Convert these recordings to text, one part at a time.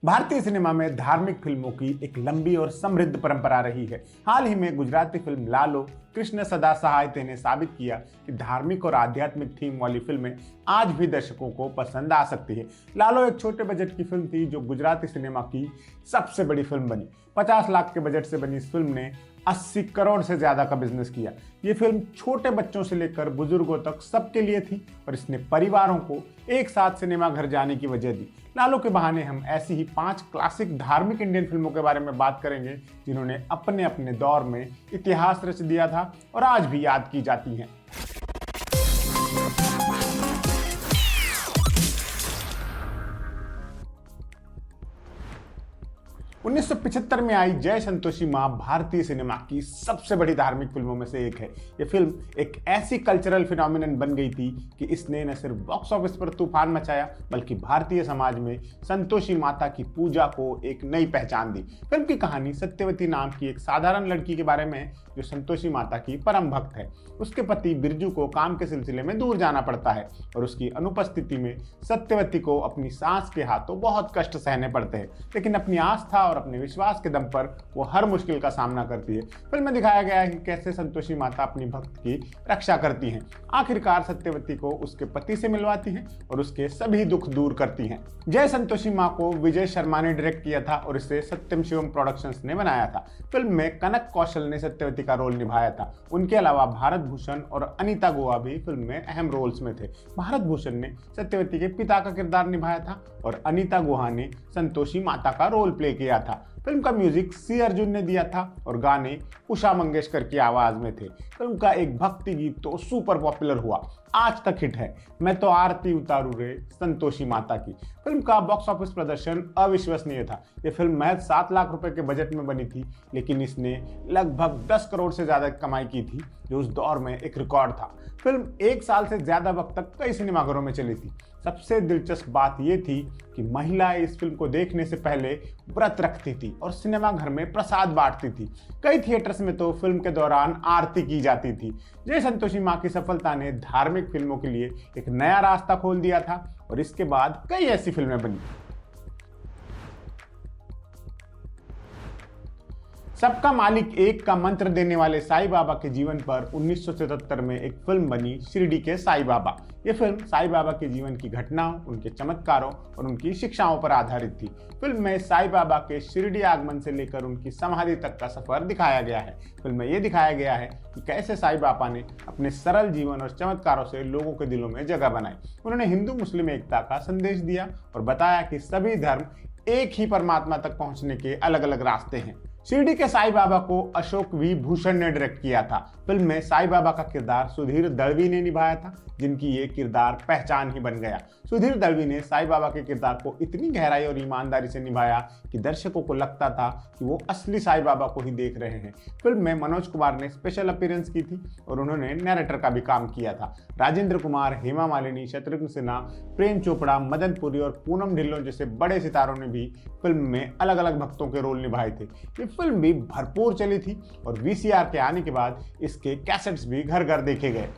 भारतीय सिनेमा में धार्मिक फिल्मों की एक लंबी और समृद्ध परंपरा रही है। हाल ही में गुजराती फिल्म लालो कृष्ण सदा सहायते ने साबित किया कि धार्मिक और आध्यात्मिक थीम वाली फिल्में आज भी दर्शकों को पसंद आ सकती है। लालो एक छोटे बजट की फिल्म थी जो गुजराती सिनेमा की सबसे बड़ी फिल्म बनी। 50 लाख के बजट से बनी इस फिल्म ने 80 करोड़ से ज्यादा का बिजनेस किया। ये फिल्म छोटे बच्चों से लेकर बुजुर्गों तक सबके लिए थी और इसने परिवारों को एक साथ सिनेमा घर जाने की वजह दी। लालो के बहाने हम ऐसी ही 5 क्लासिक धार्मिक इंडियन फिल्मों के बारे में बात करेंगे जिन्होंने अपने अपने दौर में इतिहास रच दिया था और आज भी याद की जाती हैं। 1975 में आई जय संतोषी मां भारतीय सिनेमा की सबसे बड़ी धार्मिक फिल्मों में से एक है। ये फिल्म एक ऐसी कल्चरल फिनोमिनन बन गई थी कि इसने न सिर्फ बॉक्स ऑफिस पर तूफान मचाया बल्कि भारतीय समाज में संतोषी माता की पूजा को एक नई पहचान दी। फिल्म की कहानी सत्यवती नाम की एक साधारण लड़की के बारे में है जो संतोषी माता की परम भक्त है। उसके पति बिरजू को काम के सिलसिले में दूर जाना पड़ता है और उसकी अनुपस्थिति में सत्यवती को अपनी सास के हाथों बहुत कष्ट सहने पड़ते हैं, लेकिन अपनी आस्था और अपने विश्वास के दम पर वो हर मुश्किल का सामना करती है। फिल्म में दिखाया गया है कि कैसे संतोषी माता अपनी भक्त की रक्षा करती हैं। आखिरकार सत्यवती को उसके पति से मिलवाती हैं और उसके सभी दुख दूर करती हैं। जय संतोषी मां को विजय शर्मा ने डायरेक्ट किया था और इसे सत्यम शिवम प्रोडक्शंस ने बनाया था। फिल्म में कनक कौशल ने सत्यवती का रोल निभाया था। उनके अलावा भारत भूषण और अनीता गुहा भी फिल्म में अहम रोल्स में थे। भारत भूषण ने सत्यवती के पिता का किरदार निभाया था और अनीता गुहा ने संतोषी माता का रोल प्ले किया था। फिल्म का म्यूजिक सी अर्जुन ने दिया था और गाने उषा मंगेशकर की आवाज में थे। फिल्म का एक भक्ति गीत तो सुपर पॉपुलर हुआ, आज तक हिट है, मैं तो आरती उतारू रे संतोषी माता की। फिल्म का बॉक्स ऑफिस प्रदर्शन अविश्वसनीय था। यह फिल्म महज 7 लाख रुपए के बजट में बनी थी, लेकिन इसने लगभग 10 करोड़ से ज्यादा कमाई की थी, जो उस दौर में एक रिकॉर्ड था। फिल्म 1 साल से ज्यादा वक्त तक कई सिनेमाघरों में चली थी। सबसे दिलचस्प बात यह थी कि महिलाएं इस फिल्म को देखने से पहले व्रत रखती थी और सिनेमाघर में प्रसाद बांटती थी। कई थिएटर्स में तो फिल्म के दौरान आरती की जाती थी। जय संतोषी मां की सफलता ने धार्मिक फिल्मों के लिए एक नया रास्ता खोल दिया था और इसके बाद कई ऐसी फिल्में बनी। सबका मालिक एक का मंत्र देने वाले साईं बाबा के जीवन पर 1977 में एक फिल्म बनी शिरडी के साईं बाबा। यह फिल्म साईं बाबा के जीवन की घटनाओं, उनके चमत्कारों और उनकी शिक्षाओं पर आधारित थी। फिल्म में साईं बाबा के शिरडी आगमन से लेकर उनकी समाधि तक का सफर दिखाया गया है। फिल्म में यह दिखाया गया है कि कैसे साईं बाबा ने अपने सरल जीवन और चमत्कारों से लोगों के दिलों में जगह बनाई। उन्होंने हिंदू मुस्लिम एकता का संदेश दिया और बताया कि सभी धर्म एक ही परमात्मा तक पहुंचने के अलग अलग रास्ते हैं। शिरडी के साईं बाबा को अशोक वी भूषण ने डायरेक्ट किया था। फिल्म में साईं बाबा का किरदार सुधीर दळवी ने निभाया था, जिनकी ये किरदार पहचान ही बन गया। सुधीर दळवी ने साईं बाबा के किरदार को इतनी गहराई और ईमानदारी से निभाया कि दर्शकों को लगता था कि वो असली साईं बाबा को ही देख रहे हैं। फिल्म में मनोज कुमार ने स्पेशल अपीयरेंस की थी और उन्होंने नैरेटर का भी काम किया था। राजेंद्र कुमार, हेमा मालिनी, शत्रुघ्न सिन्हा, प्रेम चोपड़ा, मदन पुरी और पूनम ढिल्लों जैसे बड़े सितारों ने भी फिल्म में अलग अलग भक्तों के रोल निभाए थे। ये फिल्म भी भरपूर चली थी और वीसीआर के आने के बाद इसके कैसेट्स भी घर घर देखे गए।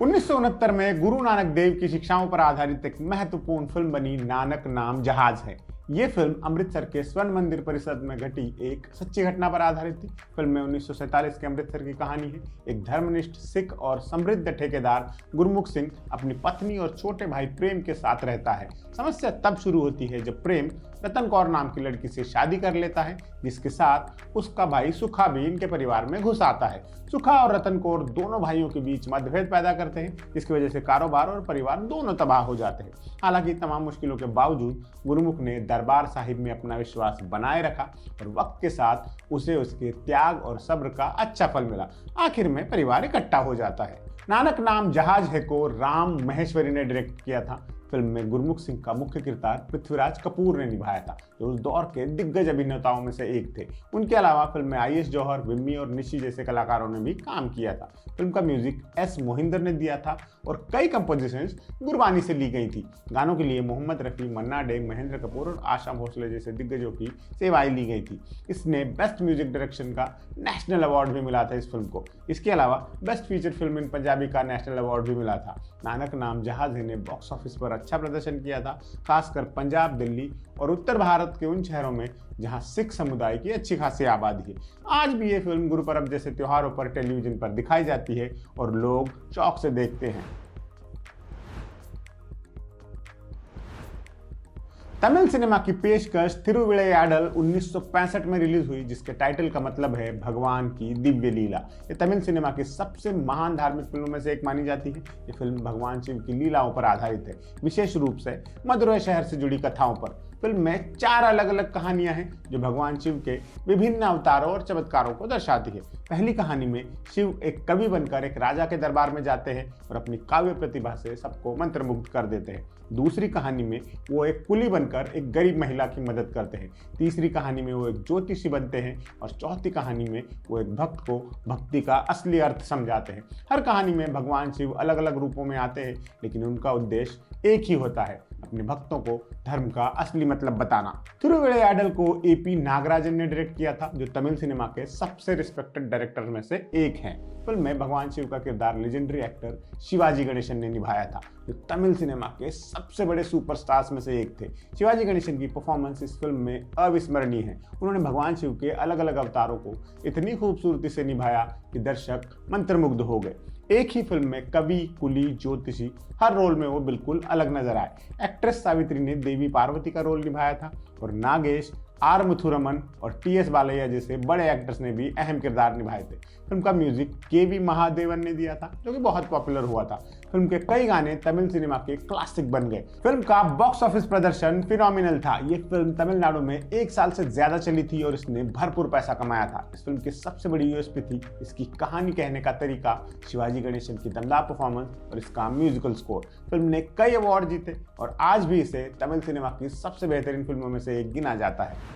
1969 में गुरु नानक देव की शिक्षाओं पर आधारित एक महत्वपूर्ण फिल्म बनी नानक नाम जहाज है। ये फिल्म अमृतसर के स्वर्ण मंदिर परिसर में घटी एक सच्ची घटना पर आधारित थी। फिल्म में 1947 के अमृतसर की कहानी है। एक धर्मनिष्ठ सिख और समृद्ध ठेकेदार गुरमुख सिंह अपनी पत्नी और छोटे भाई प्रेम के साथ रहता है। समस्या तब शुरू होती है जब प्रेम रतन कौर नाम की लड़की से शादी कर लेता है, जिसके साथ उसका भाई सुखा भी इनके परिवार में घुस आता है। सुखा और रतन कौर दोनों भाइयों के बीच मतभेद पैदा करते हैं, जिसकी वजह से कारोबार और परिवार दोनों तबाह हो जाते हैं। हालांकि तमाम मुश्किलों के बावजूद गुरमुख ने दरबार साहिब में अपना विश्वास बनाए रखा और वक्त के साथ उसे उसके त्याग और सब्र का अच्छा फल मिला। आखिर में परिवार इकट्ठा हो जाता है। नानक नाम जहाज है को राम महेश्वरी ने डायरेक्ट किया था। फिल्म में गुरमुख सिंह का मुख्य किरदार पृथ्वीराज कपूर ने निभाया था, जो उस दौर के दिग्गज अभिनेताओं में से एक थे। उनके अलावा फिल्म में आईएस जौहर, विम्मी और निशी जैसे कलाकारों ने भी काम किया था। फिल्म का म्यूजिक एस मोहिंदर ने दिया था और कई कंपोजिशंस गुरबानी से ली गई थी। गानों के लिए मोहम्मद रफ़ी, मन्ना डे, महेंद्र कपूर और आशा भोसले जैसे दिग्गजों की सेवाएं ली गई थी। इसने बेस्ट म्यूजिक डायरेक्शन का नेशनल अवार्ड भी मिला था इस फिल्म को। इसके अलावा best feature film in Punjabi का नेशनल अवार्ड भी मिला था। नानक नाम जहाज ने बॉक्स ऑफिस पर अच्छा प्रदर्शन किया था, खासकर पंजाब, दिल्ली और उत्तर भारत के उन शहरों में जहां सिख समुदाय की अच्छी खासी आबादी है। आज भी ये फिल्म गुरु पर्व जैसे त्योहारों पर टेलीविजन पर दिखाई जाती है और लोग शौक से देखते हैं। तमिल सिनेमा की पेशकश थिरुविளையாடल 1965 में रिलीज हुई, जिसके टाइटल का मतलब है भगवान की दिव्य लीला। ये तमिल सिनेमा की सबसे महान धार्मिक फिल्मों में से एक मानी जाती है। ये फिल्म भगवान शिव की लीलाओं पर आधारित है, विशेष रूप से मदुरै शहर से जुड़ी कथाओं पर। फिल्म में 4 अलग अलग कहानियां हैं जो भगवान शिव के विभिन्न अवतारों और चमत्कारों को दर्शाती है। पहली कहानी में शिव एक कवि बनकर एक राजा के दरबार में जाते हैं और अपनी काव्य प्रतिभा से सबको मंत्रमुग्ध कर देते हैं। दूसरी कहानी में वो एक कुली बनकर एक गरीब महिला की मदद करते हैं। तीसरी कहानी में वो एक ज्योतिषी बनते हैं और चौथी कहानी में वो एक भक्त को भक्ति का असली अर्थ समझाते हैं। हर कहानी में भगवान शिव अलग अलग रूपों में आते हैं, लेकिन उनका उद्देश्य एक ही होता है, अपने भक्तों को धर्म का असली मतलब बताना। थिरुविளையாடल को AP नागराजन ने डायरेक्ट किया था, जो तमिल सिनेमा के सबसे रिस्पेक्टेड डायरेक्टर में से एक हैं। फिल्म में भगवान शिव का किरदार लेजेंडरी एक्टर शिवाजी गणेशन ने निभाया था, जो तमिल सिनेमा के सबसे बड़े सुपरस्टार्स में से एक थे। शिवाजी गणेशन की परफॉर्मेंस इस फिल्म में अविस्मरणीय है। उन्होंने भगवान शिव के अलग अलग अवतारों को इतनी खूबसूरती से निभाया कि दर्शक मंत्रमुग्ध हो गए। एक ही फिल्म में कवि, कुली, ज्योतिषी, हर रोल में वो बिल्कुल अलग नजर आए। एक्ट्रेस सावित्री ने देवी पार्वती का रोल निभाया था और नागेश, R मुथुरमन और TS बालैया जैसे बड़े एक्टर्स ने भी अहम किरदार निभाए थे। फिल्म का म्यूजिक KV महादेवन ने दिया था, जो कि बहुत पॉपुलर हुआ था। फिल्म के कई गाने तमिल सिनेमा के क्लासिक बन गए। फिल्म का बॉक्स ऑफिस प्रदर्शन फिनोमिनल था। ये फिल्म तमिलनाडु में 1 साल से ज्यादा चली थी और इसने भरपूर पैसा कमाया था। इस फिल्म की सबसे बड़ी USP थी इसकी कहानी कहने का तरीका, शिवाजी गणेशन की दमदार परफॉर्मेंस और इसका म्यूजिकल स्कोर। फिल्म ने कई अवार्ड जीते और आज भी इसे तमिल सिनेमा की सबसे बेहतरीन फिल्मों में से एक गिना जाता है।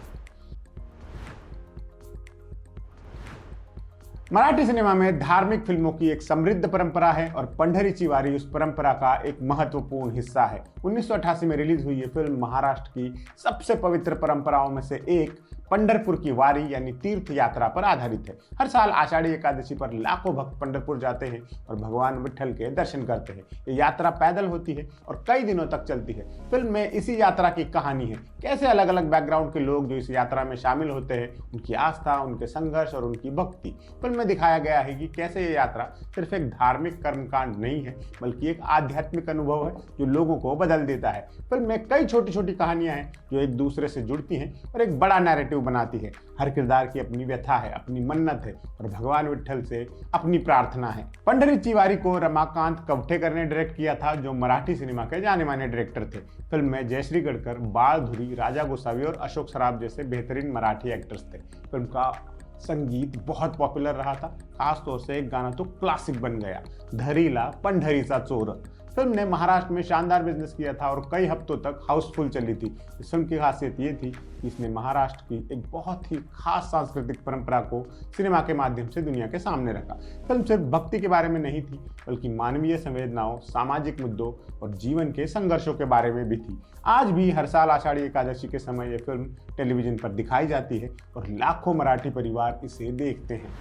मराठी सिनेमा में धार्मिक फिल्मों की एक समृद्ध परंपरा है और पंढरीची वारी उस परंपरा का एक महत्वपूर्ण हिस्सा है। 1988 में रिलीज हुई ये फिल्म महाराष्ट्र की सबसे पवित्र परंपराओं में से एक पंढरपुर की वारी यानी तीर्थ यात्रा पर आधारित है। हर साल आषाढ़ी एकादशी पर लाखों भक्त पंढरपुर जाते हैं और भगवान विट्ठल के दर्शन करते हैं। ये यात्रा पैदल होती है और कई दिनों तक चलती है। फिल्म में इसी यात्रा की कहानी है, कैसे अलग अलग बैकग्राउंड के लोग जो इस यात्रा में शामिल होते हैं, उनकी आस्था, उनके संघर्ष और उनकी भक्ति। फिल्म में दिखाया गया है कि कैसे ये यात्रा सिर्फ एक धार्मिक कर्मकांड नहीं है, बल्कि एक आध्यात्मिक अनुभव है जो लोगों को बदल देता है। फिल्म में कई छोटी छोटी कहानियां हैं जो एक दूसरे से जुड़ती हैं और एक बड़ा नैरेटिव बनाती है। हर किरदार की अपनी व्यथा है, अपनी मन्नत है और भगवान विट्ठल से अपनी प्रार्थना है। पंढरीची वारी को रमाकांत कवठेकर ने डायरेक्ट किया था, जो मराठी सिनेमा के जाने माने डायरेक्टर थे। फिल्म में जयश्री गडकर, बाळ धुरी, राजा गोसावी और अशोक सराफ जैसे बेहतरीन मराठी एक्टर्स थे। फिल्म का संगीत बहुत पॉपुलर रहा था, खासतौर से एक गाना तो क्लासिक बन गया, धरीला पंढरीचा चोर। फिल्म ने महाराष्ट्र में शानदार बिजनेस किया था और कई हफ्तों तक हाउसफुल चली थी। इस फिल्म की खासियत ये थी कि इसने महाराष्ट्र की एक बहुत ही खास सांस्कृतिक परंपरा को सिनेमा के माध्यम से दुनिया के सामने रखा। फिल्म सिर्फ भक्ति के बारे में नहीं थी, बल्कि मानवीय संवेदनाओं, सामाजिक मुद्दों और जीवन के संघर्षों के बारे में भी थी। आज भी हर साल आषाढ़ी एकादशी के समय ये फिल्म टेलीविजन पर दिखाई जाती है और लाखों मराठी परिवार इसे देखते हैं।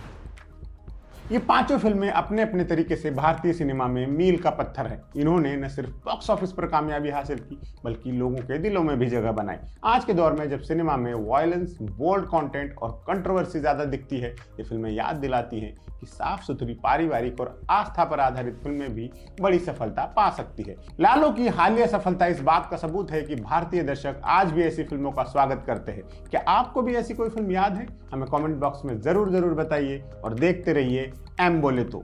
ये पांचों फिल्में अपने अपने तरीके से भारतीय सिनेमा में मील का पत्थर है। इन्होंने न सिर्फ बॉक्स ऑफिस पर कामयाबी हासिल की, बल्कि लोगों के दिलों में भी जगह बनाई। आज के दौर में जब सिनेमा में वायलेंस, बोल्ड कंटेंट और कंट्रोवर्सी ज्यादा दिखती है, ये फिल्में याद दिलाती हैं कि साफ सुथरी, पारिवारिक और आस्था पर आधारित फिल्में भी बड़ी सफलता पा सकती है। लालो की हालिया सफलता इस बात का सबूत है कि भारतीय दर्शक आज भी ऐसी फिल्मों का स्वागत करते हैं। क्या आपको भी ऐसी कोई फिल्म याद है? हमें कमेंट बॉक्स में जरूर बताइए और देखते रहिए एम बोले तो।